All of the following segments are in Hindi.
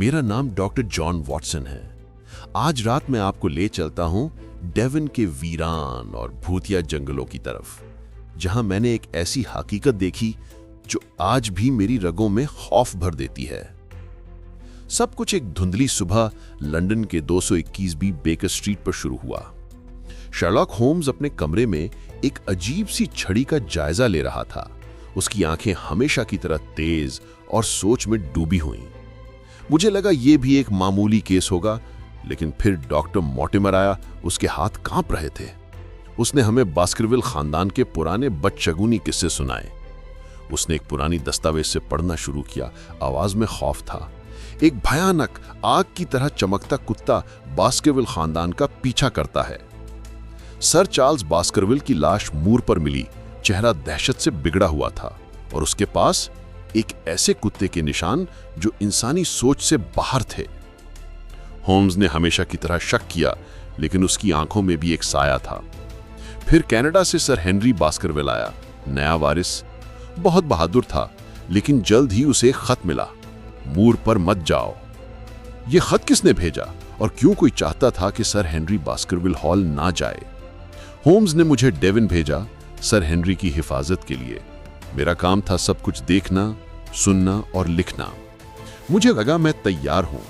मेरा नाम डॉक्टर जॉन वॉटसन है। आज रात मैं आपको ले चलता हूं डेवन के वीरान और भूतिया जंगलों की तरफ, जहां मैंने एक ऐसी हकीकत देखी जो आज भी मेरी रगों में खौफ भर देती है। सब कुछ एक धुंधली सुबह लंदन के 221 बी बेकर स्ट्रीट पर शुरू हुआ। शर्लॉक होम्स अपने कमरे में एक अजीब सी छड़ी का जायजा ले रहा था। उसकी आंखें हमेशा की तरह तेज और सोच में डूबी हुईं। मुझे लगा यह भी एक मामूली केस होगा, लेकिन फिर डॉक्टर मॉर्टिमर आया। उसके हाथ कांप रहे थे। उसने हमें बास्करविल खानदान के पुराने बदशगुनी किस्से सुनाए। उसने एक पुरानी दस्तावेज से पढ़ना शुरू किया। आवाज में खौफ था। एक भयानक आग की तरह चमकता कुत्ता बास्करविल खानदान का पीछा करता है। सर चार्ल्स बास्करविल की लाश मूर पर मिली। चेहरा दहशत से बिगड़ा हुआ था और उसके पास एक ऐसे कुत्ते के निशान जो इंसानी सोच से बाहर थे। होम्स ने हमेशा की तरह शक किया, लेकिन उसकी आंखों में भी एक साया था। फिर कनाडा से सर हेनरी बास्करविल आया, नया वारिस। बहुत बहादुर था, लेकिन जल्द ही उसे एक खत मिला, मूर पर मत जाओ। यह खत किसने भेजा और क्यों कोई चाहता था कि सर हेनरी बास्करविल हॉल ना जाए? होम्स ने मुझे डेवन भेजा सर हेनरी की हिफाजत के लिए। मेरा काम था सब कुछ देखना, सुनना और लिखना। मुझे लगा मैं तैयार हूं,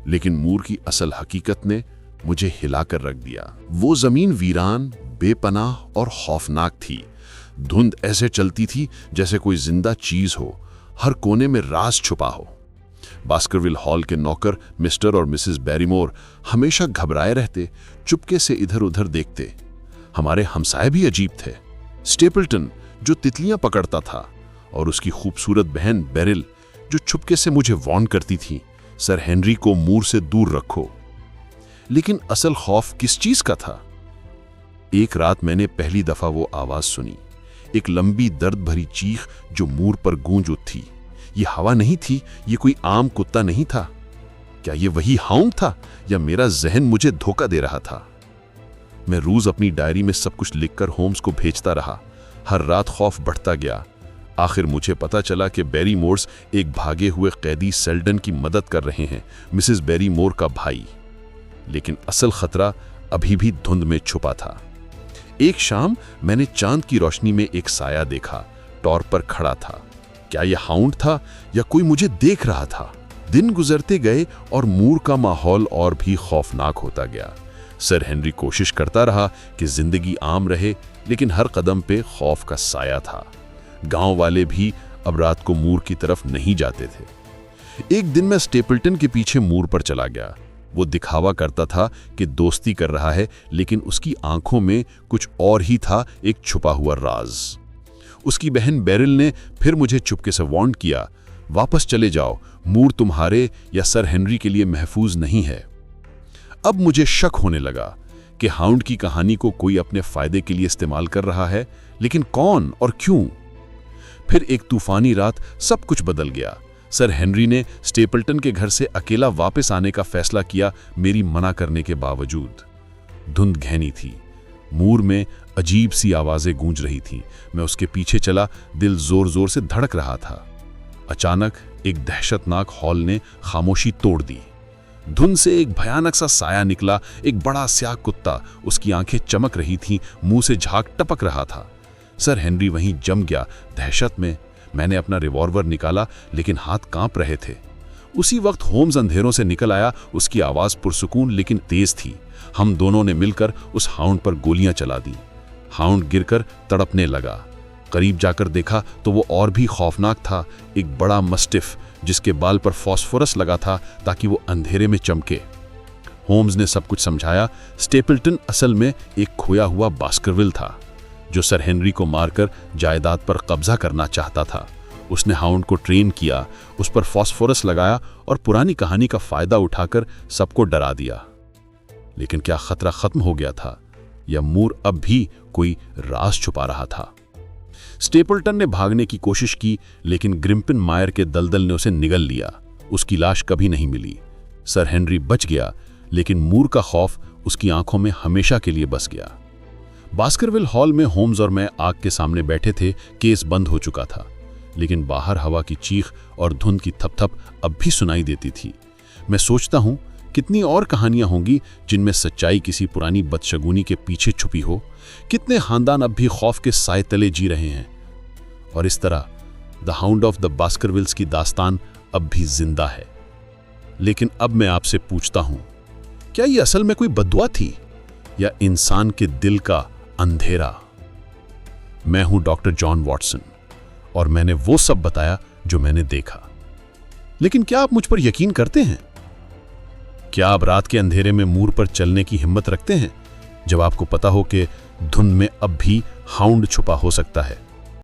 लेकिन मूर की असल हकीकत ने मुझे हिलाकर रख दिया। वो जमीन वीरान, बेपनाह और खौफनाक थी। धुंध ऐसे चलती थी जैसे कोई जिंदा चीज हो, हर कोने में राज छुपा हो। बास्करविल हॉल के नौकर मिस्टर और मिसेस बैरीमोर हमेशा घबराए रहते, चुपके से इधर उधर देखते। हमारे हमसाए भी अजीब थे। स्टेपल्टन जो तितलियां पकड़ता था, और उसकी खूबसूरत बहन बेरिल जो चुपके से मुझे वार्न करती थी, सर हेनरी को मूर से दूर रखो। लेकिन असल खौफ किस चीज का था? एक रात मैंने पहली दफा वो आवाज सुनी, एक लंबी दर्द भरी चीख जो मूर पर गूंज उठी। ये हवा नहीं थी, ये कोई आम कुत्ता नहीं था। क्या ये वही हाउंड था या मेरा जहन मुझे धोखा दे रहा था? मैं रोज अपनी डायरी में सब कुछ लिखकर होम्स को भेजता रहा। हर रात खौफ बढ़ता गया। आखिर मुझे पता चला कि बैरीमोर्स एक भागे हुए कैदी सेल्डन की मदद कर रहे हैं, मिसेस बैरीमोर का भाई। लेकिन असल खतरा अभी भी धुंध में छुपा था। एक शाम मैंने चांद की रोशनी में एक साया देखा, टॉर पर खड़ा था। क्या यह हाउंड था या कोई मुझे देख रहा था? दिन गुजरते गए और मूर का माहौल और भी खौफनाक होता गया। सर हेनरी कोशिश करता रहा कि जिंदगी आम रहे, लेकिन हर कदम पे खौफ का साया था। गांव वाले भी अब रात को मूर की तरफ नहीं जाते थे। एक दिन मैं स्टेपल्टन के पीछे मूर पर चला गया। वो दिखावा करता था कि दोस्ती कर रहा है, लेकिन उसकी आंखों में कुछ और ही था, एक छुपा हुआ राज। उसकी बहन बेरिल ने फिर मुझे चुपके से वार्न किया, वापस चले जाओ, मूर तुम्हारे या सर हेनरी के लिए महफूज नहीं है। अब मुझे शक होने लगा कि हाउंड की कहानी को कोई अपने फायदे के लिए इस्तेमाल कर रहा है, लेकिन कौन और क्यों? फिर एक तूफानी रात सब कुछ बदल गया। सर हेनरी ने स्टेपल्टन के घर से अकेला वापस आने का फैसला किया, मेरी मना करने के बावजूद। धुंध गहनी थी। मूर में अजीब सी आवाजें गूंज रही थीं। मैं उसके पीछे चला, दिल जोर जोर से धड़क रहा था। अचानक एक दहशतनाक हॉल ने खामोशी तोड़ दी। धुंध से एक भयानक सा साया निकला, एक बड़ा स्याह कुत्ता। उसकी आंखें चमक रही थीं, मुंह से झाग टपक रहा था। सर हेनरी वहीं जम गया, दहशत में। मैंने अपना रिवॉल्वर निकाला, लेकिन हाथ कांप रहे थे। उसी वक्त होम्स अंधेरों से निकल आया। उसकी आवाज पुरसुकून लेकिन तेज थी। हम दोनों ने मिलकर उस हाउंड पर गोलियां चला दी। हाउंड गिरकर तड़पने लगा। करीब जाकर देखा तो वो और भी खौफनाक था, एक बड़ा मस्टिफ जिसके बाल पर फास्फोरस लगा था ताकि वो अंधेरे में चमके। होम्स ने सब कुछ समझाया। स्टेपल्टन असल में एक खोया हुआ बास्करविल था, जो सर हेनरी को मारकर जायदाद पर कब्जा करना चाहता था। उसने हाउंड को ट्रेन किया, उस पर फास्फोरस लगाया और पुरानी कहानी का फायदा उठाकर सबको डरा दिया। लेकिन क्या खतरा खत्म हो गया था या मूर अब भी कोई राज छुपा रहा था? स्टेपल्टन ने भागने की कोशिश की, लेकिन ग्रिम्पिन मायर के दलदल ने उसे निगल लिया। उसकी लाश कभी नहीं मिली। सर हेनरी बच गया, लेकिन मूर का खौफ उसकी आंखों में हमेशा के लिए बस गया। बास्करविल हॉल में होम्स और मैं आग के सामने बैठे थे। केस बंद हो चुका था। लेकिन बाहर हवा की चीख और धुंध की थपथप अब भी सुनाई देती थी। मैं सोचता हूँ कितनी और कहानियां होंगी जिनमें सच्चाई किसी पुरानी बदशगुनी के पीछे छुपी हो। कितने खानदान अब भी खौफ के साए तले जी रहे हैं। और इस तरह द हाउंड ऑफ द बास्करविल्स की दास्तान अब भी जिंदा है। लेकिन अब मैं आपसे पूछता हूं, क्या ये असल में कोई बद्दुआ थी या इंसान के दिल का अंधेरा? मैं हूं डॉक्टर जॉन वॉटसन और मैंने वो सब बताया जो मैंने देखा। लेकिन क्या आप मुझ पर यकीन करते हैं? क्या आप रात के अंधेरे में मूर पर चलने की हिम्मत रखते हैं जब आपको पता हो कि धुंध में अब भी हाउंड छुपा हो सकता है?